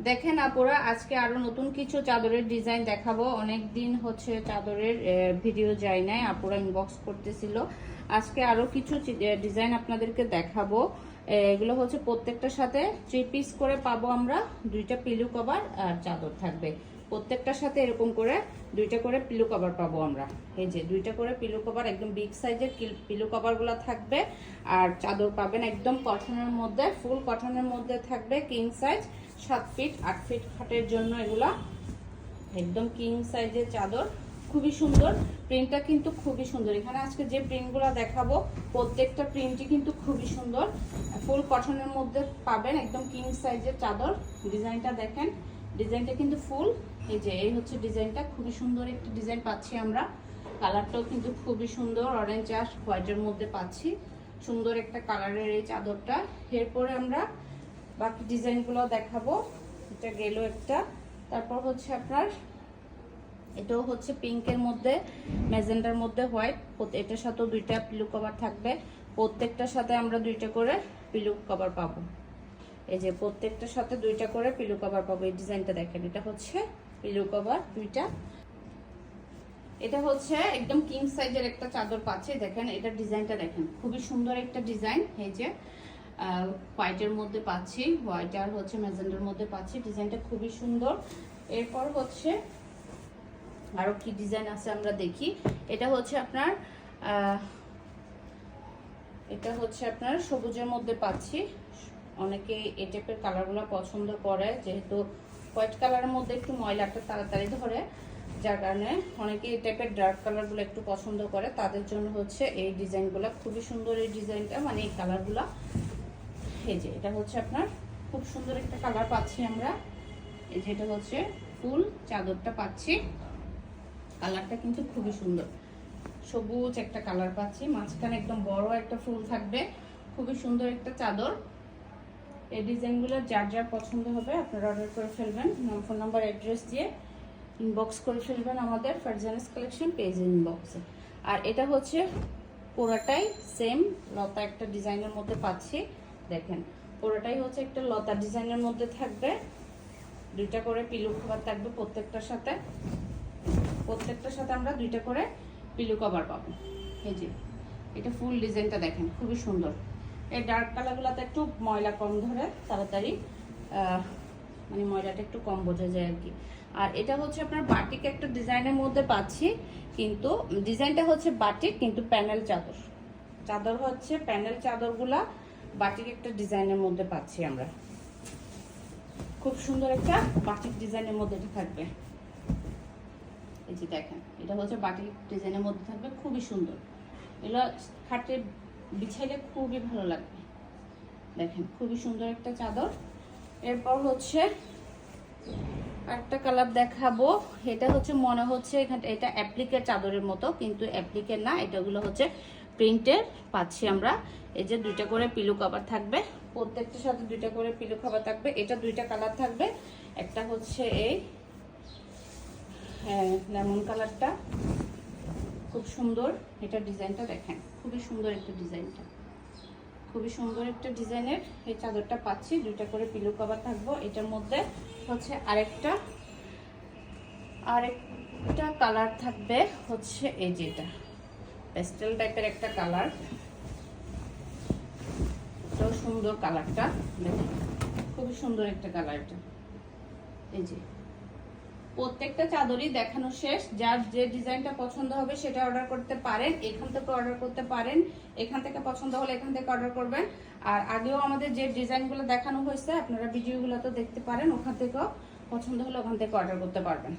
দেখেন আপুরা, আজকে আরো নতুন কিছু চাদরের ডিজাইন দেখাবো। অনেক দিন হচ্ছে চাদরের ভিডিও যায় নাই, আপুরা ইনবক্স করতেছিল। আজকে আরো কিছু ডিজাইন আপনাদেরকে দেখাবো। এগুলো হচ্ছে প্রত্যেকটার সাথে 3 পিস করে পাবো আমরা। 2টা পিলো কভার আর চাদর থাকবে। প্রত্যেকটার সাথে এরকম করে 2টা করে পিলো কভার পাবো আমরা। এই যে 2টা করে পিলো কভার, একদম বিগ সাইজের পিলো কভারগুলো থাকবে। আর চাদর পাবেন একদম কটনের মধ্যে, ফুল কটনের মধ্যে থাকবে। কিং সাইজ 7 ফিট 8 ফিট খাটের জন্য এগুলা একদম কিং সাইজের চাদর। খুবই সুন্দর প্রিন্টটা, কিন্তু খুবই সুন্দর। এখানে আজকে যে প্রিন্টগুলো দেখাবো প্রত্যেকটা প্রিন্টই কিন্তু খুবই সুন্দর। ফুল কটনের মধ্যে পাবেন একদম কিং সাইজের চাদর। ডিজাইনটা দেখেন, ডিজাইনটা কিন্তু ফুল। এই যে এই হচ্ছে ডিজাইনটা, খুবই সুন্দর একটা ডিজাইন পাচ্ছি আমরা। কালারটাও কিন্তু খুবই সুন্দর, অরেঞ্জ আর হোয়াইটের মধ্যে পাচ্ছি। সুন্দর একটা কালারের এই চাদরটা। এরপরে আমরা বাকি ডিজাইনগুলো দেখাবো। এটা গেল একটা। তারপর হচ্ছে আপনার এটাও হচ্ছে পিঙ্কের মধ্যে, ম্যাজেন্ডার মধ্যে হোয়াইট। এটার সাথেও 2টা পিলো কভার থাকবে। প্রত্যেকটার সাথে আমরা 2টা করে পিলো কভার পাবো। এই যে প্রত্যেকটার সাথে 2টা করে পিলো কভার পাবো। এই ডিজাইনটা দেখেন, এটা হচ্ছে পিলো কভার 2টা। এটা হচ্ছে একদম কিং সাইজের একটা চাদর পাচ্ছে। দেখেন এটা ডিজাইনটা দেখেন, খুবই সুন্দর একটা ডিজাইন। এই যে হোয়াইটের মধ্যে পাচ্ছি, হোয়াইট আর হচ্ছে ম্যাজেন্ডার মধ্যে পাচ্ছি। ডিজাইনটা খুবই সুন্দর। এরপর হচ্ছে আরো কি ডিজাইন আছে আমরা দেখি। এটা হচ্ছে আপনার সবুজের মধ্যে পাচ্ছি। অনেকে এই টাইপের কালারগুলো পছন্দ করে, যেহেতু হোয়াইট কালারের মধ্যে একটু ময়লাটা তাড়াতাড়ি ধরে, যার কারণে অনেকে এই টাইপের ডার্ক কালারগুলো একটু পছন্দ করে। তাদের জন্য হচ্ছে এই ডিজাইনগুলো খুবই সুন্দর। এই ডিজাইনটা মানে এই কালারগুলো, এই যে এটা হচ্ছে আপনার খুব সুন্দর একটা কালার পাচ্ছি আমরা। এই যে এটা হচ্ছে ফুল চাদরটা পাচ্ছি। কালারটা কিন্তু খুবই সুন্দর, সবুজ একটা কালার পাচ্ছি। মাঝখানে একদম বড় একটা ফুল থাকবে। খুবই সুন্দর একটা চাদর। এই ডিজাইনগুলো যার যার পছন্দ হবে আপনারা অর্ডার করে ফেলবেন। ফোন নাম্বার অ্যাড্রেস দিয়ে ইনবক্স করে ফেলবেন আমাদের ফারজানাস কালেকশন পেজের ইনবক্সে। আর এটা হচ্ছে পুরোটাই সেম লতা একটা ডিজাইনের মধ্যে পাচ্ছি। দেখেন পুরোটাই হচ্ছে একটা লতা ডিজাইনের মধ্যে থাকবে। 2টা করে পিলো কভার থাকবে প্রত্যেকটার সাথে। প্রত্যেকটার সাথে আমরা 2টা করে পিলো কভার পাবো। এই যে এটা ফুল ডিজাইনটা দেখেন, খুবই সুন্দর। এই ডার্ক কালারগুলোতে একটু ময়লা কম ধরে তাড়াতাড়ি, মানে ময়লাটা একটু কম বোঝা যায় আর কি। আর এটা হচ্ছে আপনার বাটিক একটা ডিজাইনের মধ্যে পাচ্ছি, কিন্তু ডিজাইনটা হচ্ছে বাটিক কিন্তু প্যানেল চাদর। চাদর হচ্ছে প্যানেল চাদরগুলা বাটিক একটা ডিজাইনের মধ্যে পাচ্ছি আমরা। খুব সুন্দর একটা বাটিক ডিজাইনের মধ্যে এটা থাকবে। এই যে দেখেন এটা হচ্ছে বাটিক ডিজাইনের মধ্যে থাকবে, খুবই সুন্দর। এগুলো খাটে বিছাইলে খুবই ভালো লাগবে। দেখেন খুবই সুন্দর একটা চাদর। এরপর হচ্ছে একটা কালার দেখাবো। এটা হচ্ছে মনে হচ্ছে এটা অ্যাপ্লিকের চাদরের মতো, কিন্তু অ্যাপ্লিকের না, এটাগুলো হচ্ছে প্রিন্টের পাচ্ছি আমরা। এই যে 2টা করে পিলো কভার থাকবে। প্রত্যেকটার সাথে 2টা করে পিলো কভার থাকবে। এটা 2টা কালার থাকবে। একটা হচ্ছে এই লেমন কালারটা, খুব সুন্দর। এটা ডিজাইনটা দেখেন, খুবই সুন্দর একটা ডিজাইনটা, খুবই সুন্দর একটা ডিজাইনের এই চাদরটা পাচ্ছি। 2টা করে পিলো কভার থাকবো। এটার মধ্যে হচ্ছে আরেকটা কালার থাকবে, হচ্ছে এই যে এটা পেস্টেল টাইপের একটা কালার। এটাও সুন্দর কালারটা, দেখেন খুবই সুন্দর একটা কালার এটা। এই যে প্রত্যেকটা চাদরই দেখানো শেষ। যার যে ডিজাইনটা পছন্দ হবে সেটা অর্ডার করতে পারেন, এখান থেকে অর্ডার করতে পারেন। এখান থেকে পছন্দ হলে এখান থেকে অর্ডার করবেন। আর আগেও আমাদের যে ডিজাইনগুলো দেখানো হয়েছে আপনারা ভিডিওগুলো তো দেখতে পারেন, ওখান থেকেও পছন্দ হলে ওখান থেকে অর্ডার করতে পারবেন।